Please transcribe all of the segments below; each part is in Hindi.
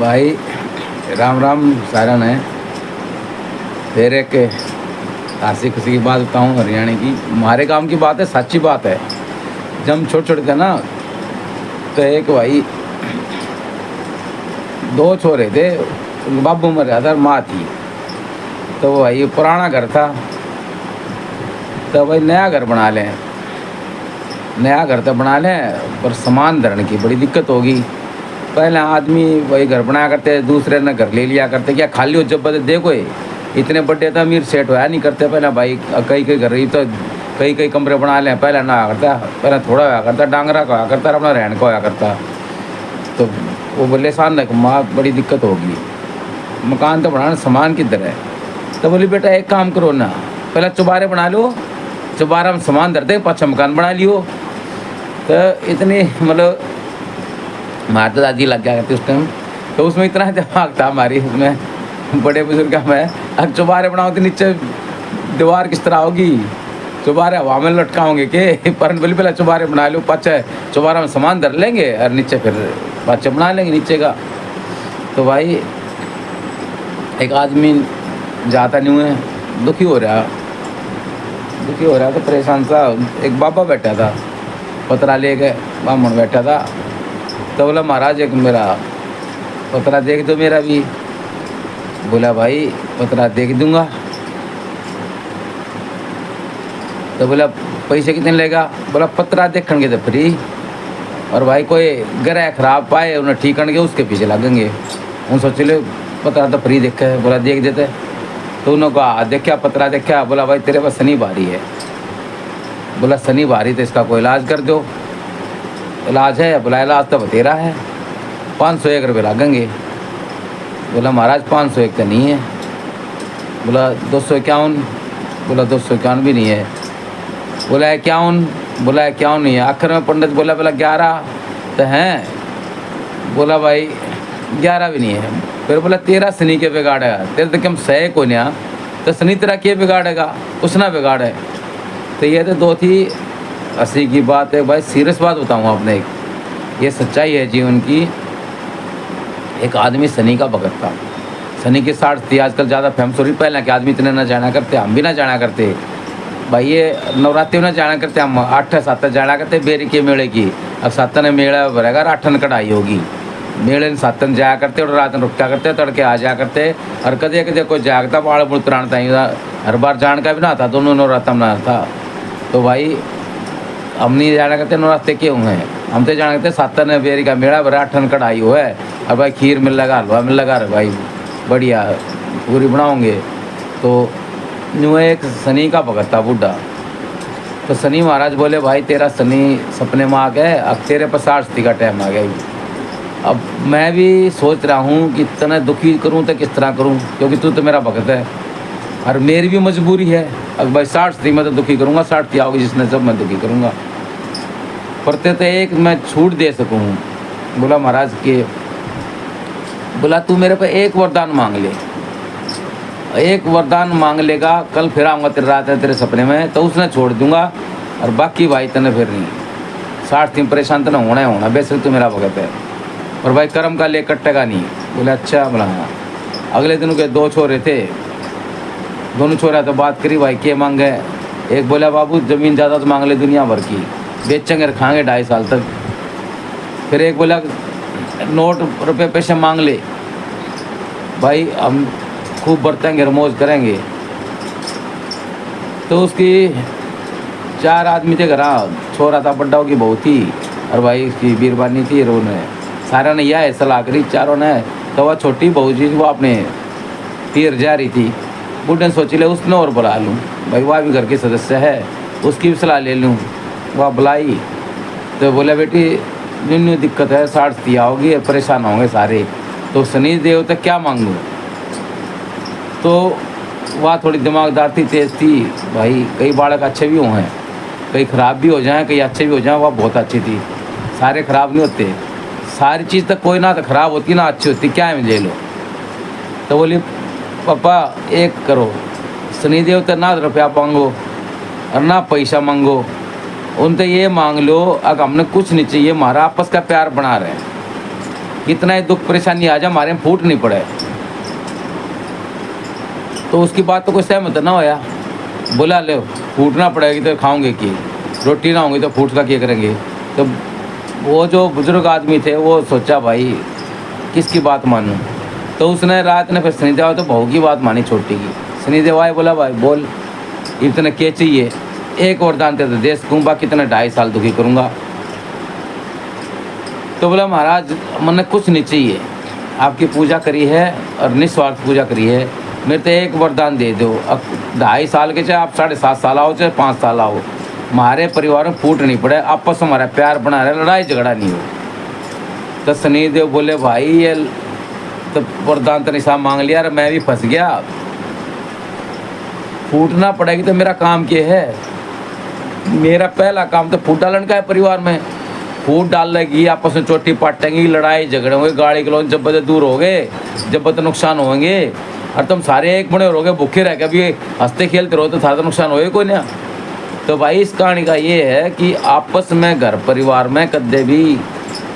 भाई राम राम सारा ने। फिर एक हंसी खुशी की बात बताऊँ हरियाणा की, हमारे गांव की बात है, सच्ची बात है। जब हम छोटे छोटे थे ना, तो एक भाई दो छोरे थे, उनका बाबू मर गया था और माँ थी। तो वो भाई पुराना घर था, तो भाई नया घर बना लें, नया घर तो बना लें पर सामान धरने की बड़ी दिक्कत होगी। पहले आदमी वही घर बनाया करते, दूसरे ने घर ले लिया करते, क्या खाली हो जब बदे देखो ये इतने बड़े तो अमीर सेट होया नहीं करते। पहले भाई कई कई घर ही तो कई कई कमरे बना लें, पहले ना होया करता, पहले थोड़ा होया करता, डांगरा का होया करता, अपना रहन का होया करता। तो वो बोले सान माँ बड़ी दिक्कत होगी, मकान तो बनाना, सामान किधर है। तो बोली बेटा एक काम करो ना, पहले चुबारे बना लो, चुबारा में सामान धर दे, पाछा मकान बना लियो। तो इतनी मतलब हमारी तो दादी लग गया करती उस टाइम, तो उसमें इतना दिमाग था हमारी, उसमें बड़े बुजुर्ग का मैं, अब चुबारे बनाओ तो नीचे दीवार किस तरह होगी, चुबारे हवा में लटकाओगे के पर बोली पहले चुबारे बना लो, पाछे चुबारा में सामान धर लेंगे और नीचे फिर पाछे बना लेंगे नीचे का। तो भाई एक आदमी जाता नहीं हुए, दुखी हो रहा तो परेशान सा, एक बाबा बैठा था, पतरा लेके बामण बैठा था। तो बोला महाराज एक मेरा पतरा देख दो मेरा भी। बोला भाई पतरा देख दूंगा। तो बोला पैसे कितने लेगा। बोला पतरा देखण के तो फ्री, और भाई कोई ग्रह खराब पाए उन्हें ठीक करके उसके पीछे लगेंगे। उन सोच ले पतरा तो फ्री देखे। बोला देख देते। तो उन्होंने कहा देखा पतरा देखा। बोला भाई तेरे पास शनि भारी है। बोला शनि भारी तो इसका कोई इलाज कर दो। इलाज है। बोला इलाज तो बतेरा है, 501 रुपये लगेंगे। बोला महाराज 501 तो नहीं है। बोला 251। बोला 251 भी नहीं है। बोला 51। बोला 51 नहीं है। आखिर में पंडित बोला 11 तो हैं। बोला भाई 11 भी नहीं है। फिर बोला तेरा शनि के बिगाड़ेगा, तेरे तो कम सह को नहीं, तो शनि तेरा के बिगाड़ेगा, कुछ ना बिगाड़े। तो ये तो दो थी हंसी की बात है। भाई सीरियस बात बताऊँ आपने, एक ये सच्चाई है जीवन की। एक आदमी शनि का भगत था, शनि की साठ थी। आजकल ज़्यादा फेमस हो रही, पहले के आदमी इतने ना जाना करते, हम भी ना जाना करते भाई। ये नवरात्रि में जाना करते, हम 8-7 जाना करते बेरी के मेले की। अब 7 ने मेला भरेगा, 8 कढ़ाई होगी मेले, 7 जाया करते और रात में रुकता करते, तड़के आ जाया करते। और कदे कदे कोई जागता बाढ़ बुड़तरान था, हर बार जान का भी ना था, दोनों नवरात्र में ना था। तो भाई हम नहीं जाना करते नवरात्रे क्यों हैं, हम तो जाना करते 7 ने बेरी का मेला भरा, 8 कढ़ाई हुआ है। और भाई खीर मिल लगा, हलवा मिल लगा, भाई बढ़िया पूरी बनाओगे। तो यूँ एक शनि का भगत था बूढ़ा। तो शनि महाराज बोले भाई तेरा शनि सपने में आ गए, अब तेरे पर 60 का टाइम आ गया। अब मैं भी सोच रहा हूँ कि इतना दुखी करूँ तो किस तरह करूँ, क्योंकि तू तो मेरा भगत है और मेरी भी मजबूरी है। अब भाई 60 मैं तो दुखी करूँगा, 60 आओगी जिसने सब मैं दुखी करूँगा। पढ़ते तो एक मैं छूट दे सकूँ। बोला महाराज के, बोला तू मेरे पे एक वरदान मांग ले, एक वरदान मांग लेगा, कल फिर आऊँगा तेरे रात है तेरे सपने में, तो उसने छोड़ दूंगा। और बाकी भाई तने फिर नहीं, 60 परेशान तो ना होना ही होना, बेशक तू मेरा भगत है। और भाई कर्म का ले कट्टेगा नहीं। बोले अच्छा। बोला हाँ। अगले दिन के 2 छोरे थे, दोनों छोरा तो बात करी भाई के मांगे। एक बोला बाबू ज़मीन ज़्यादा तो मांग ले दुनिया भर की, बेचेंगे और खाएंगे 2.5 साल तक। फिर एक बोला नोट रुपये पैसे मांग ले, भाई हम खूब बरतेंगे और मौज करेंगे। तो उसकी 4 आदमी थे घर, छोरा था बड्डा की बहू थी और भाई उसकी बीरबानी थी। और उन्हें सारा ने यह सलाह करी चारों ने। तो वह छोटी बहू जी वो अपने तीर जा रही थी, बूढ़े ने सोच ले उसने और बुला लूँ, भाई वह भी घर के सदस्य है, उसकी भी सलाह ले लूँ। वह बुलाई तो बोला बेटी न्यू दिक्कत है, 60 आओगी, परेशान होंगे सारे, तो शनि देव तो क्या मांगूँ। तो वह थोड़ी दिमागदार थी, तेज़ थी भाई। कई बालक अच्छे भी हुए हैं, कई ख़राब भी हो जाएं, कई अच्छे भी हो जाएं। वह बहुत अच्छी थी, सारे ख़राब नहीं होते। सारी चीज़ तो कोई ना तो ख़राब होती ना अच्छी होती, क्या है ले लो। तो बोली पापा एक करो, शनिदेव तो ना रुपया मांगो और ना पैसा मांगो, उनसे ये मांग लो अगर हमने कुछ नहीं चाहिए, हमारा आपस का प्यार बना रहे हैं। कितना ही दुख परेशानी आ जाए हमारे में फूट नहीं पड़े। तो उसकी बात तो कोई सहमत ना होया। बोला ले फूटना पड़ेगी तो खाओगे कि रोटी ना होंगी तो फूट का क्या करेंगे। तो वो जो बुजुर्ग आदमी थे वो सोचा भाई किसकी बात मानूं। तो उसने रात ने फिर शनिदेव तो बहू की बात मानी छोटी की। शनिदेव आए बोला भाई बोल इतने क्या चाहिए, एक वरदान दे दे सकूँ बाकी इतने 2.5 साल दुखी करूँगा। तो बोला महाराज मैंने कुछ नहीं चाहिए, आपकी पूजा करी है और निस्वार्थ पूजा करी है, मेरे तो एक वरदान दे दो। अब 2.5 साल के चाहे आप 7.5 साल आओ चाहे 5 साल आओ, हमारे परिवार में फूट नहीं पड़े, आपस में हमारा प्यार बना रहे, लड़ाई झगड़ा नहीं हो। तो शनिदेव बोले भाई ये तो वरदान तो निशा मांग लिया और मैं भी फंस गया, फूटना पड़ेगी तो मेरा काम क्या है। मेरा पहला काम तो फूट डालन का है, परिवार में फूट डाल लेगी, आपस में चोटी पाटेंगी, लड़ाई झगड़े होंगे, गाड़ी गलौज जब बदे दूर हो गए, जब बदे नुकसान होंगे और तुम सारे एक बने रहोगे भूखे रह के अभी हंसते खेलते रहो तो सारा नुकसान होए कोई ना। तो भाई इस कहानी का ये है कि आपस में घर परिवार में कदे भी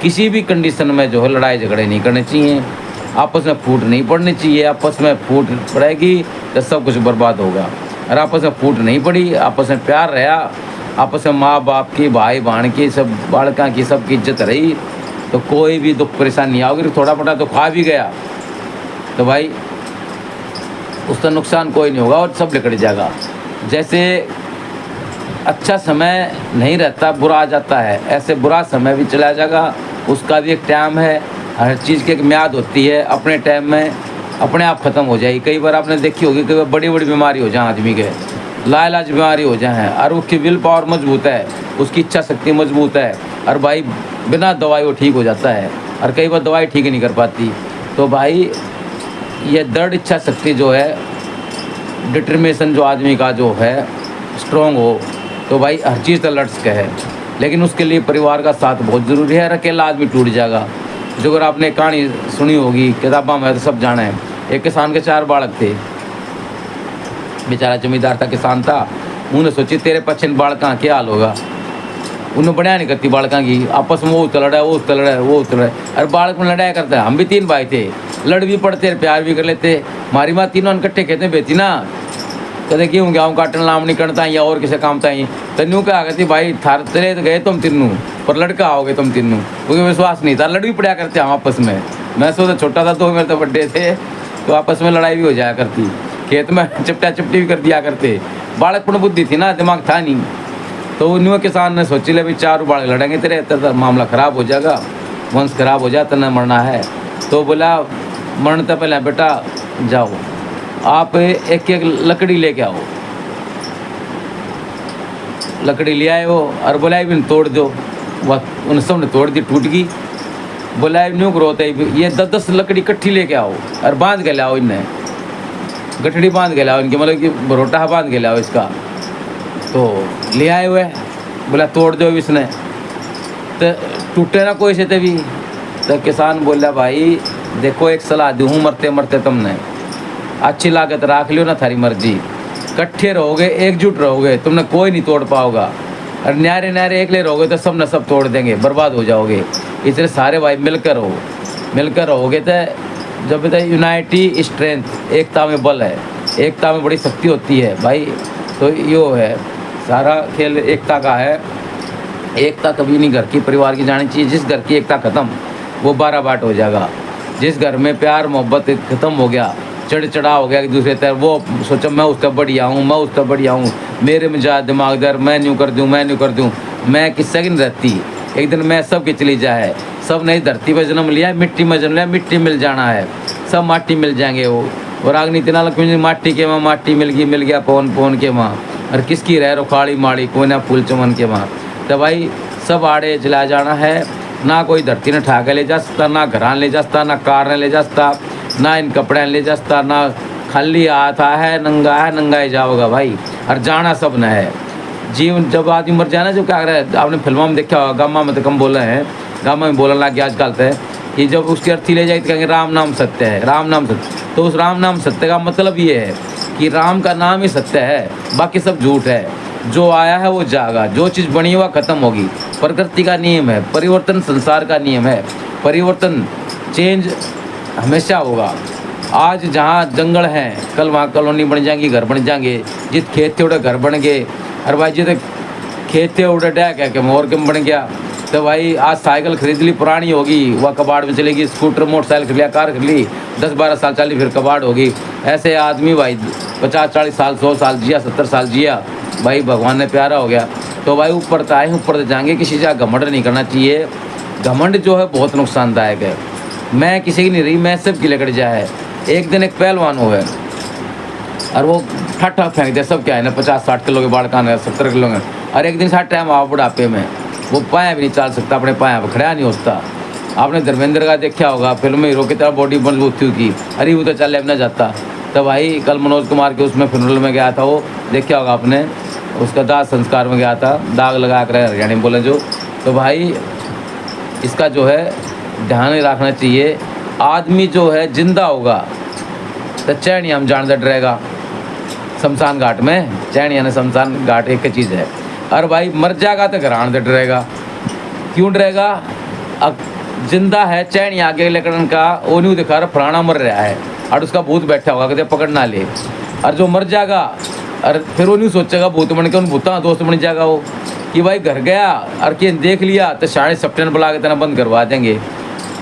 किसी भी कंडीशन में जो है लड़ाई झगड़े नहीं करने चाहिए, आपस में फूट नहीं पड़नी चाहिए। आपस में फूट पड़ेगी तो सब कुछ बर्बाद होगा। और आपस में फूट नहीं पड़ी, आपस में प्यार रहा, आपस में माँ बाप की भाई बहन की सब बालका की सबकी इज्जत रही तो कोई भी दुख परेशानी नहीं आओगी। थोड़ा मोटा तो खा भी गया तो भाई उसका नुकसान कोई नहीं होगा और सब निकल जाएगा। जैसे अच्छा समय नहीं रहता बुरा आ जाता है, ऐसे बुरा समय भी चला जाएगा, उसका भी एक टाइम है, हर चीज़ की एक म्याद होती है, अपने टाइम में अपने आप ख़त्म हो जाएगी। कई बार आपने देखी होगी कई बार बड़ी बड़ी बीमारी हो जाए आदमी के, लाइलाज बीमारी हो जाए और उसकी विल पावर मजबूत है, उसकी इच्छा शक्ति मजबूत है और भाई बिना दवाई वो ठीक हो जाता है। और कई बार दवाई ठीक नहीं कर पाती। तो भाई ये दृढ़ इच्छा शक्ति जो है, डिटर्मिनेशन जो आदमी का जो है स्ट्रॉन्ग हो तो भाई हर चीज़ का लड़ सके है। लेकिन उसके लिए परिवार का साथ बहुत ज़रूरी है। अकेला आदमी टूट जाएगा। जो अगर आपने कहानी सुनी होगी किताबों में तो सब जाना है, एक किसान के 4 बालक थे, बेचारा जमींदार था, किसान था। उन्होंने सोची तेरे पछे बालका क्या हाल होगा, उन्हें बढ़िया नहीं करती बालका की, आपस में वो उसका लड़ा है वो उसका लड़ा है वो उसका लड़ा है। अरे बालक में लड़ाई करते हैं, हम भी 3 भाई थे, लड़ भी पड़ते प्यार भी कर लेते। हमारी माँ तीनों इकट्ठे खेते में बेची ना, कदे क्यों गेहूँ काटन लाम नहीं करता या और किसी काम था ही तन्नू क्या कहती भाई थार चले तो गए तुम तीनों पर लड़का आओगे तुम तीनों, क्योंकि विश्वास नहीं था, लड़ भी पड़ा करते हम आपस में। मैं सोचा छोटा था तो मेरे तो बड्डे थे तो आपस में लड़ाई भी हो जाया करती, खेत में चिपटा चिपटी भी कर दिया करते। बालकपन बुद्धि थी ना, दिमाग था नहीं। तो उन्होंने किसान ने सोची ले भाई 4 बालक लड़ेंगे तेरे तो मामला ख़राब हो जाएगा, वंश खराब हो जाए तो न मरना है। तो बोला मरने तो पहले बेटा जाओ आप एक एक लकड़ी लेके आओ। लकड़ी ले आए वो और बोला भी तोड़ दो, वह उन सब ने तोड़ दी, टूट गई। बोला न्यू करो तो ये 10-10 लकड़ी इकट्ठी लेके आओ और बांध के लाओ, इन्हें गठड़ी बांध के लाओ, इनके मतलब कि बरोटा बांध के लाओ इसका। तो ले आए हुए, बोला तोड़ दो इसने तो टूटे ना कोई से भी। तो किसान बोला भाई देखो एक सलाह दूँ, मरते मरते तुमने अच्छी लागत राख लियो ना, थारी मर्जी, इकट्ठे रहोगे एकजुट रहोगे तुमने कोई नहीं तोड़ पाओगा, और न्यारे न्यारे एकले रहोगे तो सब न सब तोड़ देंगे, बर्बाद हो जाओगे। इसलिए सारे भाई मिलकर रहो, मिलकर रहोगे तो जब तक यूनाइटी स्ट्रेंथ, एकता में बल है, एकता में बड़ी शक्ति होती है भाई। तो यो है सारा खेल एकता का है। एकता कभी नहीं घर की परिवार की जानी चाहिए। जिस घर की एकता ख़त्म वो 12 बाट हो जाएगा। जिस घर में प्यार मोहब्बत ख़त्म हो गया, चढ़ चढ़ा हो गया एक दूसरे तरफ, वो सोचा मैं उसका बढ़िया हूँ, मैं उसका बढ़िया हूँ, मेरे में जा दिमाग दर, मैं न्यू कर दूँ, मैं न्यू कर दूँ, मैं किससे की नहीं रहती, एक दिन मैं सब की चली जाए। सब नहीं धरती पर जन्म लिया, मिट्टी में जन्म लिया, मिट्टी मिल जाना है, सब माटी मिल जाएंगे वो। और आगनी तिना लक्ष्मी माटी के माँ, माटी मिल गया पवन के माँ, और किसकी रह रुखाड़ी माड़ी कोई ना फूल चमन के माँ। तो भाई सब आड़े जला जाना है। ना कोई धरती ने ठा के ले जा सकता, ना घरान ले जा सकता, ना कार ने ले जा सकता, ना इन कपड़े ले जा सकता, ना खाली आता है नंगा ही जाओगा भाई। और जाना सब न है। जीवन जब आदमी मर जाना, जो क्या कर रहा है आपने फिल्मों में देखा होगा, गामा में तो कम बोले हैं, गामा में बोलने लग गया आजकल से कि जब उसकी अर्थी ले जाए तो कहेंगे राम नाम सत्य है, राम नाम सत्य। तो उस राम नाम सत्य का मतलब ये है कि राम का नाम ही सत्य है, बाकी सब झूठ है। जो आया है वो जाएगा, जो चीज़ बनी हुआ ख़त्म होगी। प्रकृति का नियम है, परिवर्तन संसार का नियम है। परिवर्तन चेंज हमेशा होगा। आज जहाँ जंगल हैं कल वहाँ कॉलोनी बन जाएंगी, घर बन जाएंगे। जित खेत थे उड़े घर बन गए। और भाई जित खेत थे उड़े डै कह के मोर कम बन गया। तो भाई आज साइकिल खरीद ली पुरानी होगी वह कबाड़ में चलेगी, स्कूटर मोटरसाइकिल खरीद लिया, कार खरीद ली, 10-12 साल चली फिर कबाड़ होगी। ऐसे आदमी भाई 50-40 साल 100 साल जिया, 70 साल जिया, भाई भगवान ने प्यारा हो गया। तो भाई ऊपर तो आए ऊपर तो जाएंगे, किसी जगह घमंड नहीं करना चाहिए। घमंड जो है बहुत नुकसानदायक है। मैं किसी की नहीं रही, मैं सब की लेकर जाए। एक दिन एक पहलवान हो है और वो ठट्ठा फेंक दिया सब क्या है ना, 50-60 किलो के बाढ़ का 70 किलो में। और एक दिन साथ टाइम आओ बुढ़ापे में वो पाया भी नहीं चल सकता, अपने पाया पर खड़ा नहीं होता। आपने धर्मेंद्र का देखा होगा फिल्म में, हीरो की तरह बॉडी मजबूत थी उसकी, अरे वो तो चल अब ना जाता। तो भाई कल मनोज कुमार के उसमें फ्यूनरल में गया था, वो देखा होगा आपने, उसका दाह संस्कार में गया था, दाग लगा कर हरियाणा में बोले जो। तो भाई इसका जो है ध्यान रखना चाहिए। आदमी जो है जिंदा होगा तो चैन हम जान डरेगा शमशान घाट में, चैन यानी शमशान घाट एक चीज़ है। और भाई मर जाएगा तो घरान डरेगा। क्यों डरेगा? अब जिंदा है चैन आगे लेकर का वो नहीं दिखा रहा फलाना मर रहा है और उसका भूत बैठा होगा कहते पकड़ ना ले। और जो मर जाएगा और फिर वो नहीं सोचेगा भूत बन के उन भूता दोस्त बन जाएगा वो कि भाई घर गया और कि देख लिया तो 7.5 बुला के तना बंद करवा देंगे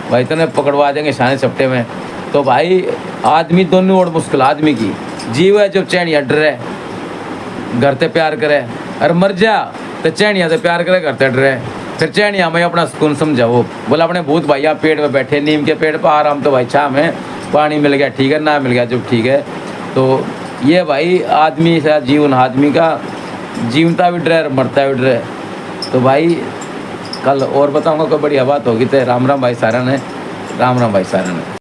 भाई, तने पकड़वा देंगे 7.5 में। तो भाई आदमी दोनों और मुश्किल आदमी की जीव है जब चैनिया डरे घर ते प्यार करे, और मर जा तो चैनिया से प्यार करे घर ते डरे। फिर चैनिया में अपना सुकून समझाओ, बोला अपने भूत भैया पेड़ पे बैठे नीम के पेड़ पर आराम, तो भाई छा में पानी मिल गया ठीक है, ना मिल गया जब ठीक है। तो ये भाई आदमी का जीवन, आदमी का जीवता भी डरे मरता भी डरे। तो भाई कल और बताऊंगा कोई बढ़िया बात होगी तो राम राम भाई सारा ने, राम राम भाई सारा ने।